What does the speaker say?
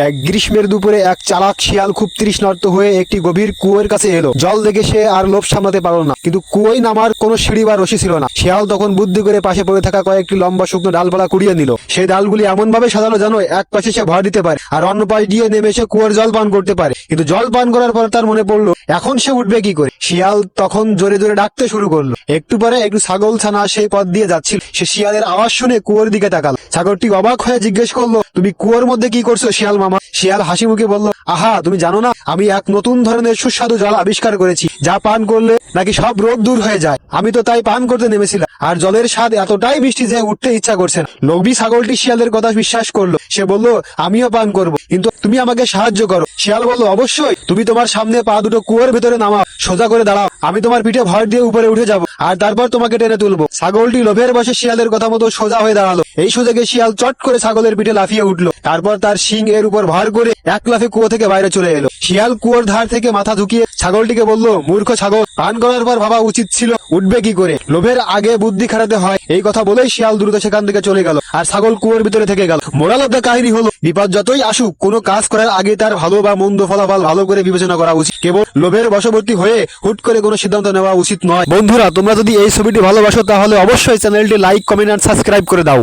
এক গ্রীষ্মের দুপুরে এক চালাক শিয়াল খুব তৃষ্ণার্ত হয়ে একটি গভীর কুয়োর কাছে এলো। জল দেখে সে আর লোভ সামলাতে পারল না, কিন্তু কুয়োয় নামার কোনো সিঁড়ি বা রশি ছিল না। শিয়াল তখন বুদ্ধি করে পাশে পড়ে থাকা কয়েকটি লম্বা শুকনো ডালপালা কুড়িয়ে নিল। সেই ডালগুলি এমন ভাবে সাজানো যেন এক পাশে সে ভর দিতে পারে আর অন্য পাশ দিয়ে নেমে সে কুয়োর জল পান করতে পারে। কিন্তু জল পান করার পর তার মনে পড়লো এখন সে উঠবে কি করে। শিয়াল তখন জোরে জোরে ডাকতে শুরু করলো। একটু পরে একটু ছাগল ছানা সেই পথ দিয়ে যাচ্ছিল। সে শিয়ালের আওয়াজ শুনে কুয়োর দিকে তাকালো। ছাগলটি অবাক হয়ে জিজ্ঞেস করলো, তুমি কুয়োর মধ্যে কি করছো শিয়াল মামা? শিয়াল হাসি মুখে বলল, আহা, তুমি জানো না আমি এক নতুন ধরনের সুস্বাদু জল আবিষ্কার করেছি, যা পান করলে নাকি সব রোগ দূর হয়ে যায়। আমি তো তাই পান করতে নেমেছিলাম, আর জলের স্বাদ এতটাই মিষ্টি যে উঠতে ইচ্ছা করছে না। লোভী ছাগলটি শিয়ালের কথা বিশ্বাস করলো। সে বলল, আমিও পান করব, কিন্তু তুমি আমাকে সাহায্য করো। শিয়াল বলল, অবশ্যই। তুমি তোমার সামনে পা দুটো কুয়োর ভেতরে নামাও, সোজা করে দাঁড়াও, আমি তোমার পিঠে ভর দিয়ে উপরে উঠে যাব, আর তারপর তোমাকে টেনে তুলবো। ছাগলটি লোভের বশে শিয়ালের কথা মতো সোজা হয়ে দাঁড়ালো। এই সুযোগে শিয়াল চট করে ছাগলের পিঠে লাফিয়ে উঠলো। তারপর তার শিং এর উপর ভর করে এক লাফে কুয়ো থেকে বাইরে চলে এলো। শিয়াল কুয়োর ধার থেকে মাথা ঝুঁকিয়ে ছাগলটিকে বলল, মূর্খ ছাগল, পান করার পর ভাবা উচিত ছিল উঠবে কি করে। লোভের আগে বুদ্ধি খাটাতে হয়, এই কথা বলেই শিয়াল দ্রুত সেখান থেকে চলে গেল, আর ছাগল কুয়োর ভিতরে থেকে গেল। মোরাল অফ দ্য কাহিনী হলো, বিপদ যতই আসুক, কোনো কাজ করার আগে তার ভালো বা মন্দ ফলাফল ভালো করে বিবেচনা করা উচিত। কেবল লোভের বশবর্তী হয়ে হুট করে কোনো সিদ্ধান্ত নেওয়া উচিত নয়। বন্ধুরা, তোমরা যদি এই ছবিটি ভালোবাসো তাহলে অবশ্যই চ্যানেলটি লাইক, কমেন্ট আর সাবস্ক্রাইব করে দাও।